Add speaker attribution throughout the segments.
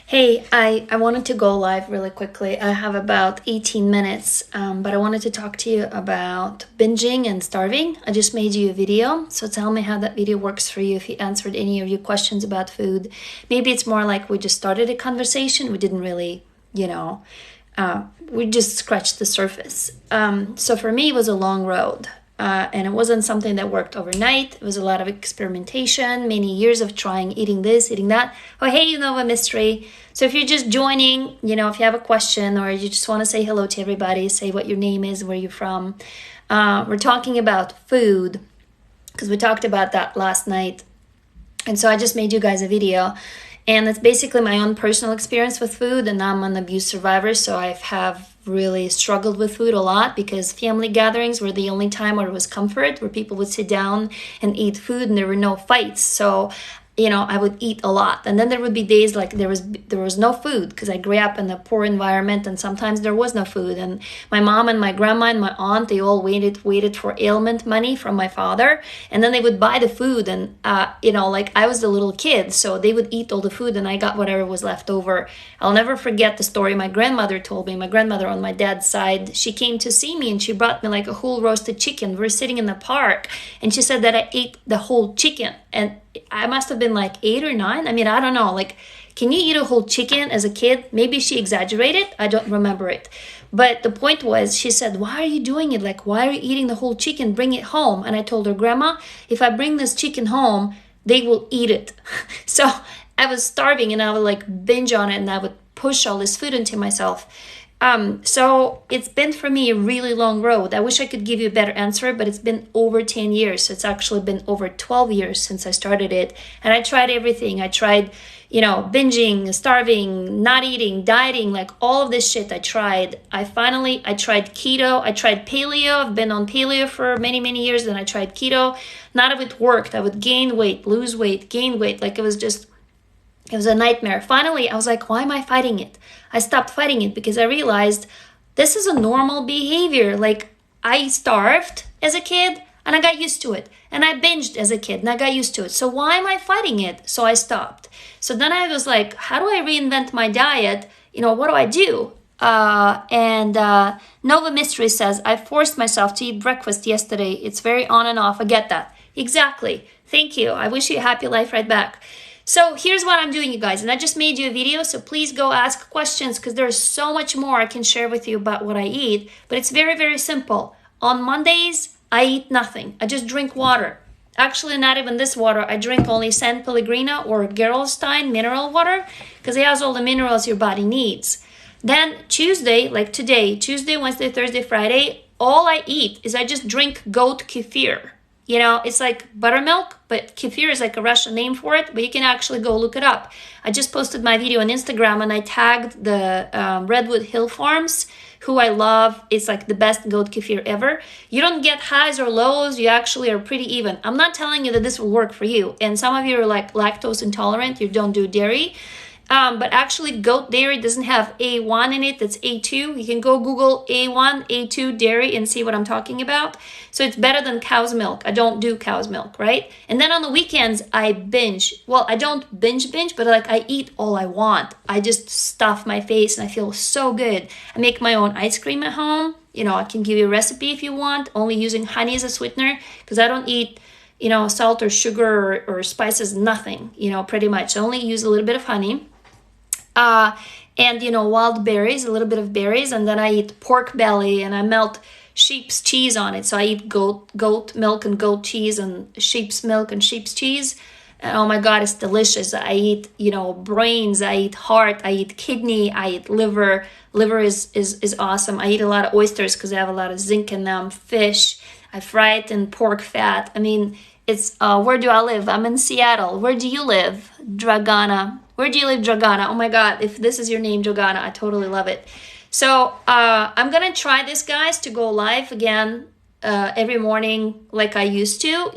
Speaker 1: Hey, I wanted to go live really quickly. I have about 18 minutes, but I wanted to talk to you about binging and starving. I just made you a video, so tell me how that video works for you if you answered any of your questions about food. Maybe it's more like we just started a conversation. We didn't really, we just scratched the surface. So for me, it was a long road. And it wasn't something that worked overnight. It was a lot of experimentation, many years of trying, eating this, eating that. Oh, hey, a mystery. So if you're just joining, if you have a question or you just want to say hello to everybody, say what your name is, where you're from. We're talking about food because we talked about that last night. And so I just made you guys a video. And it's basically my own personal experience with food. And I'm an abuse survivor, so I have really struggled with food a lot because family gatherings were the only time where it was comfort, where people would sit down and eat food and there were no fights. So I would eat a lot. And then there would be days like there was no food because I grew up in a poor environment and sometimes there was no food. And my mom and my grandma and my aunt, they all waited for ailment money from my father. And then they would buy the food and, I was the little kid. So they would eat all the food and I got whatever was left over. I'll never forget the story my grandmother told me. My grandmother on my dad's side, she came to see me and she brought me like a whole roasted chicken. We were sitting in the park and she said that I ate the whole chicken. And I must have been like 8 or 9. I mean, I don't know. Like, can you eat a whole chicken as a kid? Maybe she exaggerated. I don't remember it. But the point was, she said, why are you doing it? Like, why are you eating the whole chicken? Bring it home. And I told her, Grandma, if I bring this chicken home, they will eat it. So I was starving and I would like binge on it and I would push all this food into myself. So it's been for me a really long road. I wish I could give you a better answer, but it's been over 10 years. So it's actually been over 12 years since I started it. And I tried everything. I tried, binging, starving, not eating, dieting, like all of this shit I tried. I tried keto. I tried paleo. I've been on paleo for many, many years. Then I tried keto. None of it worked. I would gain weight, lose weight, gain weight. Like it was a nightmare. Finally, I was like, why am I fighting it? I stopped fighting it because I realized this is a normal behavior. Like I starved as a kid and I got used to it. And I binged as a kid and I got used to it. So why am I fighting it? So I stopped. So then I was like, how do I reinvent my diet? What do I do? Nova Mystery says, I forced myself to eat breakfast yesterday. It's very on and off. I get that. Exactly. Thank you. I wish you a happy life right back. So here's what I'm doing, you guys, and I just made you a video, so please go ask questions because there's so much more I can share with you about what I eat, but it's very, very simple. On Mondays, I eat nothing. I just drink water. Actually, not even this water. I drink only San Pellegrino or Gerolstein mineral water because it has all the minerals your body needs. Then Tuesday, like today, Tuesday, Wednesday, Thursday, Friday, all I eat is I just drink goat kefir. It's like buttermilk, but kefir is like a Russian name for it, but you can actually go look it up. I just posted my video on Instagram and I tagged the Redwood Hill Farms, who I love. It's like the best goat kefir ever. You don't get highs or lows. You actually are pretty even. I'm not telling you that this will work for you. And some of you are like lactose intolerant. You don't do dairy. But actually goat dairy doesn't have A1 in it, that's A2. You can go Google A1, A2 dairy and see what I'm talking about. So it's better than cow's milk. I don't do cow's milk, right? And then on the weekends, I binge. Well, I don't binge, but I eat all I want. I just stuff my face and I feel so good. I make my own ice cream at home. I can give you a recipe if you want, only using honey as a sweetener because I don't eat salt or sugar or spices, nothing, pretty much. I only use a little bit of honey. Wild berries, a little bit of berries, and then I eat pork belly and I melt sheep's cheese on it. So I eat goat milk and goat cheese and sheep's milk and sheep's cheese. And oh my God, it's delicious. I eat, brains, I eat heart, I eat kidney, I eat liver. Liver is awesome. I eat a lot of oysters because they have a lot of zinc in them, fish. I fry it in pork fat. I mean, it's, where do I live? I'm in Seattle. Where do you live? Dragana. Where do you live, Dragana? Oh my God, if this is your name, Dragana, I totally love it. So I'm going to try this, guys, to go live again every morning like I used to.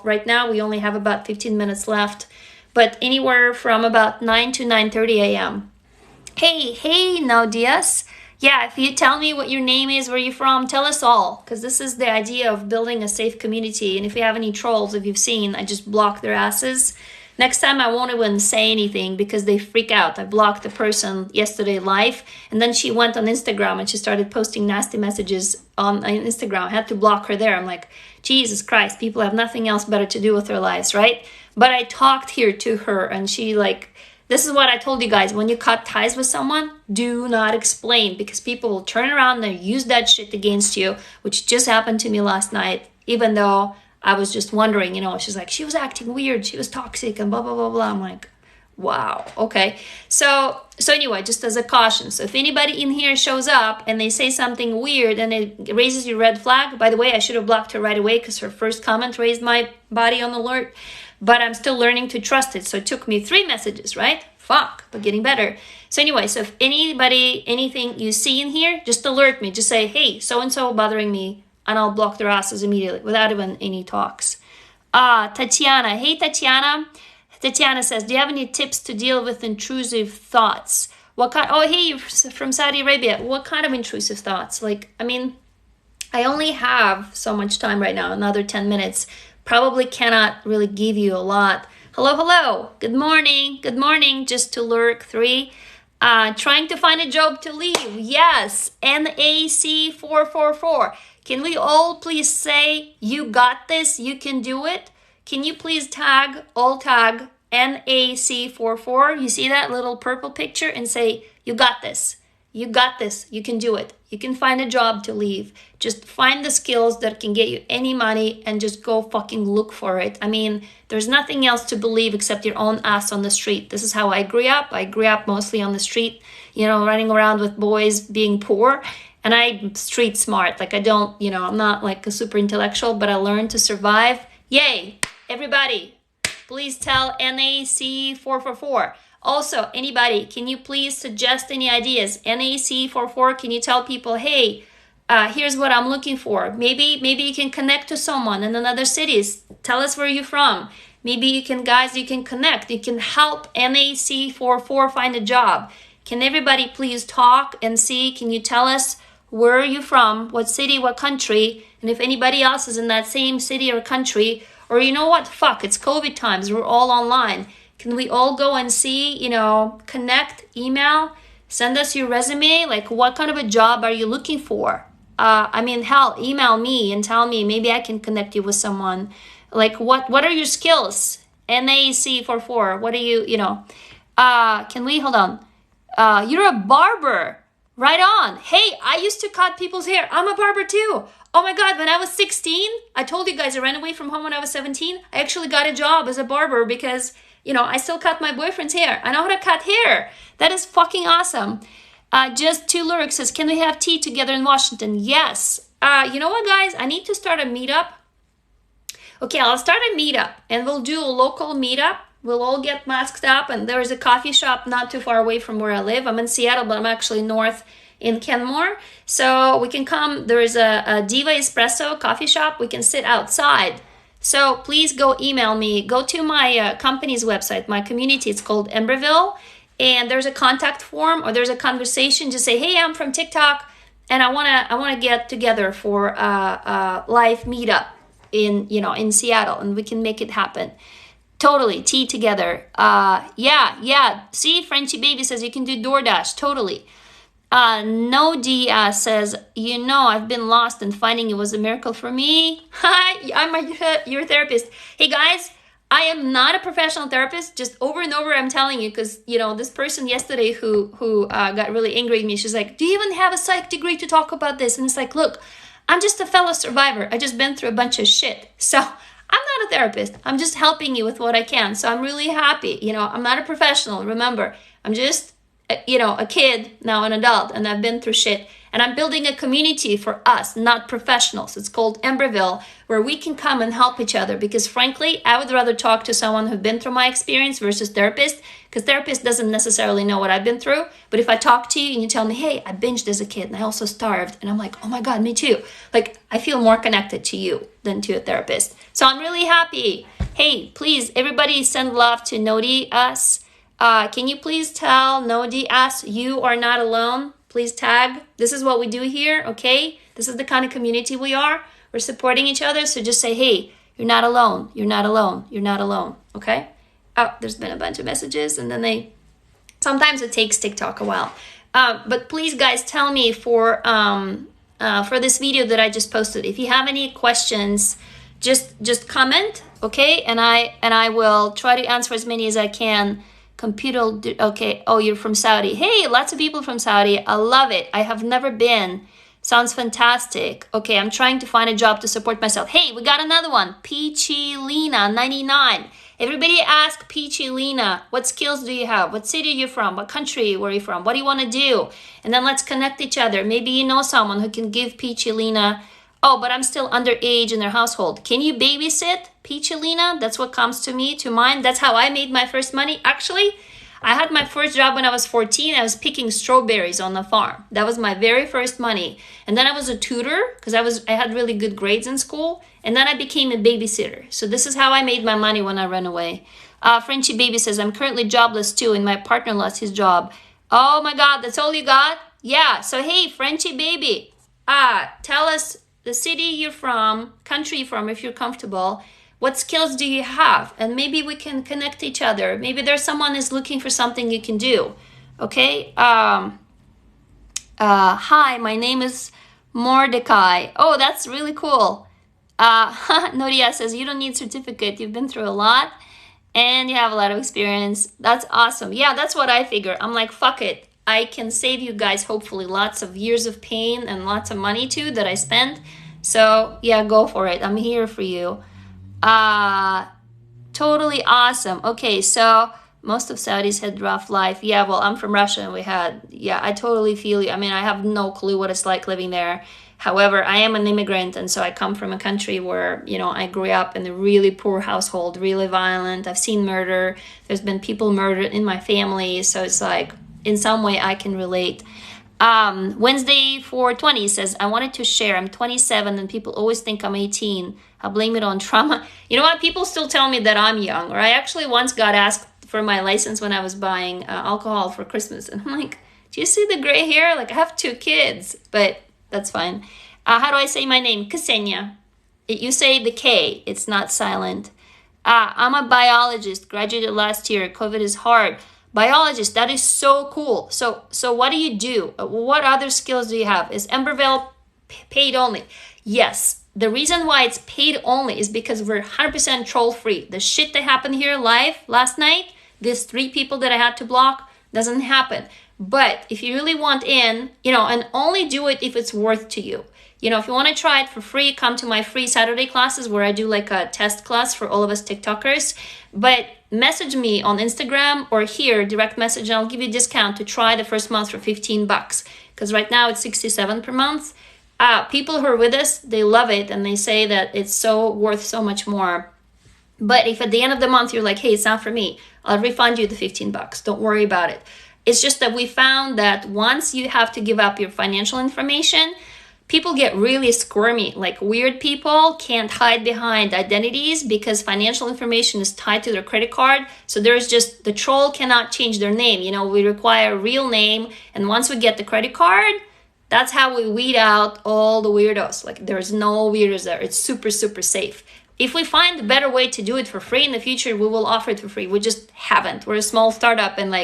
Speaker 1: Right now we only have about 15 minutes left, but anywhere from about 9 to 9:30 a.m. Hey, no dias. Yeah, if you tell me what your name is, where you're from, tell us all, because this is the idea of building a safe community. And if you have any trolls, if you've seen, I just block their asses. Next time I won't even say anything because they freak out. I blocked the person yesterday live, and then she went on Instagram and she started posting nasty messages on Instagram. I had to block her there. I'm like, Jesus Christ, people have nothing else better to do with their lives, right? But I talked here to her, and she like, this is what I told you guys. When you cut ties with someone, do not explain, because people will turn around and use that shit against you, which just happened to me last night, even though I was just wondering, you know, she's like, she was acting weird, she was toxic and blah, blah, blah, blah. I'm like, wow, okay. So anyway, just as a caution. So if anybody in here shows up and they say something weird and it raises your red flag, by the way, I should have blocked her right away because her first comment raised my body on alert, but I'm still learning to trust it. So it took me 3 messages, right? Fuck, but getting better. So anyway, so if anybody, anything you see in here, just alert me. Just say, hey, so-and-so bothering me, and I'll block their asses immediately without even any talks. Tatiana. Hey, Tatiana. Tatiana says, do you have any tips to deal with intrusive thoughts? What kind? Oh, hey, you're from Saudi Arabia. What kind of intrusive thoughts? Like, I mean, I only have so much time right now, another 10 minutes. Probably cannot really give you a lot. Hello, hello. Good morning. Good morning. Just to lurk 3. Trying to find a job to leave. Yes. NAC 444. Can we all please say, you got this, you can do it? Can you please tag NAC44? You see that little purple picture, and say, you got this. You got this. You can do it. You can find a job to leave. Just find the skills that can get you any money and just go fucking look for it. I mean, there's nothing else to believe except your own ass on the street. This is how I grew up. I grew up mostly on the street, you know, running around with boys, being poor. And I'm street smart. Like, I don't, you know, I'm not like a super intellectual, but I learned to survive. Yay! Everybody, please tell NAC444. Also, anybody, can you please suggest any ideas? NAC44, can you tell people, hey, here's what I'm looking for. Maybe you can connect to someone in another cities. Tell us where you're from. Maybe you can, guys, you can connect. You can help NAC44 find a job. Can everybody please talk and see, can you tell us where are you from, what city, what country, and if anybody else is in that same city or country, or you know what, fuck, it's COVID times, we're all online. Can we all go and see, you know, connect, email, send us your resume, like what kind of a job are you looking for? I mean, hell, email me and tell me, maybe I can connect you with someone. Like what are your skills? NAC44, what are you, you know, can we, hold on. You're a barber. Right on. Hey, I used to cut people's hair. I'm a barber too. Oh my God, when I was 16, I told you guys I ran away from home when I was 17. I actually got a job as a barber because, you know, I still cut my boyfriend's hair. I know how to cut hair. That is fucking awesome. Just 2 lyrics says, can we have tea together in Washington? Yes. You know what, guys? I need to start a meetup. Okay, I'll start a meetup and we'll do a local meetup. We'll all get masked up, and there's a coffee shop not too far away from where I live. I'm in Seattle, but I'm actually north in Kenmore. So we can come, there is a Diva Espresso coffee shop. We can sit outside. So please go email me. Go to my company's website, my community. It's called Emberville. And there's a contact form or there's a conversation. Just say, hey, I'm from TikTok, and I wanna get together for a live meetup in Seattle, and we can make it happen. Totally, tea together. Yeah. See, Frenchie Baby says you can do DoorDash. Totally. No D says, you know, I've been lost, and finding you was a miracle for me. Hi, I'm your therapist. Hey guys, I am not a professional therapist. Just over and over, I'm telling you, because you know this person yesterday who got really angry at me. She's like, "Do you even have a psych degree to talk about this?" And it's like, look, I'm just a fellow survivor. I just been through a bunch of shit. So I'm not a therapist. I'm just helping you with what I can. So I'm really happy. You know, I'm not a professional. Remember, I'm just a kid, now an adult, and I've been through shit. And I'm building a community for us, not professionals. It's called Emberville, where we can come and help each other. Because frankly, I would rather talk to someone who's been through my experience versus therapist, because therapist doesn't necessarily know what I've been through. But if I talk to you and you tell me, hey, I binged as a kid and I also starved, and I'm like, oh my God, me too. Like, I feel more connected to you than to a therapist. So I'm really happy. Hey, please, everybody send love to Nodi us. Can you please tell Nodi us you are not alone? Please tag. This is what we do here, okay? This is the kind of community we are. We're supporting each other. So just say, hey, you're not alone. You're not alone. You're not alone, okay? Oh, there's been a bunch of messages, and then sometimes it takes TikTok a while. But please, guys, tell me for this video that I just posted, if you have any questions, just comment, okay? And I will try to answer as many as I can. Computer, okay. Oh, you're from Saudi. Hey, lots of people from Saudi. I love it. I have never been. Sounds fantastic. Okay, I'm trying to find a job to support myself. Hey, we got another one. Peachy Lena 99. Everybody ask Peachy Lena, what skills do you have? What city are you from? What country were you from? What do you want to do? And then let's connect each other. Maybe you know someone who can give Peachy Lena. Oh, but I'm still underage in their household. Can you babysit Peachy Lena? That's what comes to mind. That's how I made my first money. Actually, I had my first job when I was 14. I was picking strawberries on the farm. That was my very first money. And then I was a tutor because I had really good grades in school. And then I became a babysitter. So this is how I made my money when I ran away. Frenchie Baby says, I'm currently jobless too, and my partner lost his job. Oh my God, that's all you got? Yeah, so hey, Frenchie Baby, tell us the city you're from, country you're from, if you're comfortable. What skills do you have? And maybe we can connect each other. Maybe there's someone who's looking for something you can do. Okay. Hi, my name is Mordecai. Oh, that's really cool. Noria says, you don't need certificate. You've been through a lot and you have a lot of experience. That's awesome. Yeah, that's what I figure. I'm like, fuck it. I can save you guys, hopefully, lots of years of pain and lots of money too that I spent. So yeah, go for it. I'm here for you. Totally awesome. Okay, so most of Saudis had rough life. Yeah, well, I'm from Russia and I totally feel you. I mean, I have no clue what it's like living there. However, I am an immigrant, and so I come from a country where, I grew up in a really poor household, really violent. I've seen murder. There's been people murdered in my family, so it's like, in some way I can relate. Wednesday 420 says, I wanted to share. I'm 27 and people always think I'm 18. I blame it on trauma. You know what? People still tell me that I'm young. Or I actually once got asked for my license when I was buying alcohol for Christmas. And I'm like, do you see the gray hair? Like, I have 2 kids, but that's fine. How do I say my name? Ksenia. You say the K. It's not silent. I'm a biologist. Graduated last year. COVID is hard. Biologist, that is so cool. So what do you do? What other skills do you have? Is emberville paid only? Yes. The reason why it's paid only is because we're 100% troll free. The shit that happened here live last night, these 3 people that I had to block, doesn't happen. But if you really want in, and only do it if it's worth to you. If you want to try it for free, come to my free Saturday classes where I do like a test class for all of us TikTokers. But message me on Instagram or here, direct message, and I'll give you a discount to try the first month for $15. Because right now it's $67 per month. People who are with us, they love it and they say that it's so worth so much more. But if at the end of the month you're like, hey, it's not for me, I'll refund you the $15. Don't worry about it. It's just that we found that once you have to give up your financial information, people get really squirmy. Like, weird people can't hide behind identities because financial information is tied to their credit card. So there's just, the troll cannot change their name. We require a real name. And once we get the credit card, that's how we weed out all the weirdos. Like, there's no weirdos there. It's super, super safe. If we find a better way to do it for free in the future, we will offer it for free. We just haven't. We're a small startup and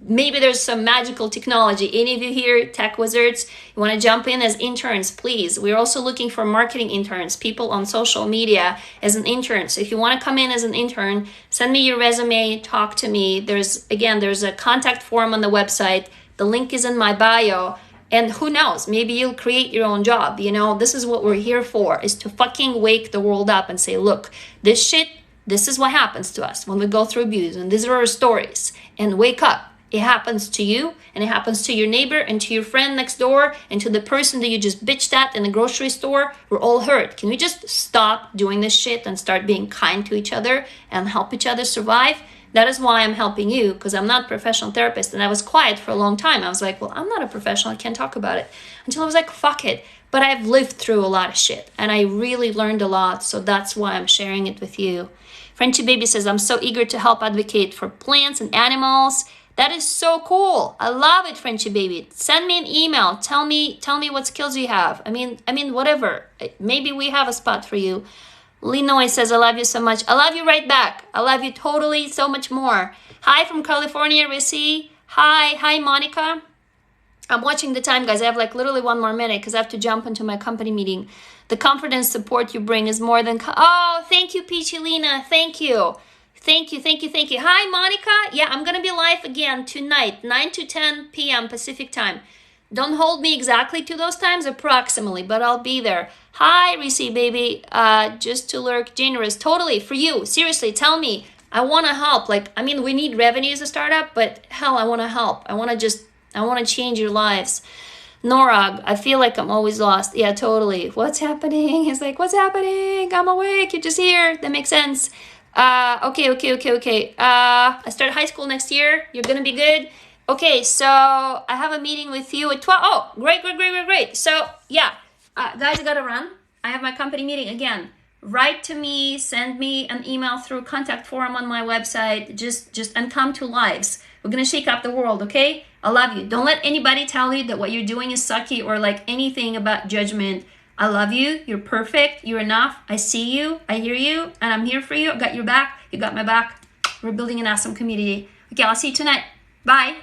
Speaker 1: maybe there's some magical technology. Any of you here, tech wizards, you want to jump in as interns, please. We're also looking for marketing interns, people on social media as an intern. So if you want to come in as an intern, send me your resume, talk to me. There's a contact form on the website. The link is in my bio. And who knows, maybe you'll create your own job. This is what we're here for, is to fucking wake the world up and say, look, this is what happens to us when we go through abuse. And these are our stories. And wake up. It happens to you, and it happens to your neighbor and to your friend next door and to the person that you just bitched at in the grocery store. We're all hurt. Can we just stop doing this shit and start being kind to each other and help each other survive? That is why I'm helping you, because I'm not a professional therapist, and I was quiet for a long time. I was like, well, I'm not a professional. I can't talk about it. Until I was like, fuck it. But I've lived through a lot of shit, and I really learned a lot, so that's why I'm sharing it with you. Frenchie Baby says, I'm so eager to help advocate for plants and animals. That is so cool. I love it, Frenchie Baby. Send me an email. Tell me what skills you have. I mean, whatever. Maybe we have a spot for you. Illinois says, I love you so much. I love you right back. I love you totally so much more. Hi from California, Rissy. Hi, Monica. I'm watching the time, guys. I have like literally 1 more minute because I have to jump into my company meeting. The confidence support you bring is more than... Oh, thank you, Peachelina. Thank you. Thank you. Hi, Monica. Yeah, I'm going to be live again tonight, 9 to 10 p.m. Pacific time. Don't hold me exactly to those times, approximately, but I'll be there. Hi, Reese, baby. Just to lurk, generous. Totally, for you. Seriously, tell me. I want to help. Like, I mean, we need revenue as a startup, but hell, I want to help. I want to change your lives. Norag, I feel like I'm always lost. Yeah, totally. What's happening? It's like, what's happening? I'm awake. You're just here. That makes sense. Okay. I start high school next year. You're going to be good. Okay, so I have a meeting with you at 12. Oh, great. So, yeah, guys, I got to run. I have my company meeting again. Write to me, send me an email through contact form on my website. And come to lives. We're going to shake up the world, okay? I love you. Don't let anybody tell you that what you're doing is sucky or like anything about judgment. I love you. You're perfect. You're enough. I see you. I hear you. And I'm here for you. I got your back. You got my back. We're building an awesome community. Okay, I'll see you tonight. Bye.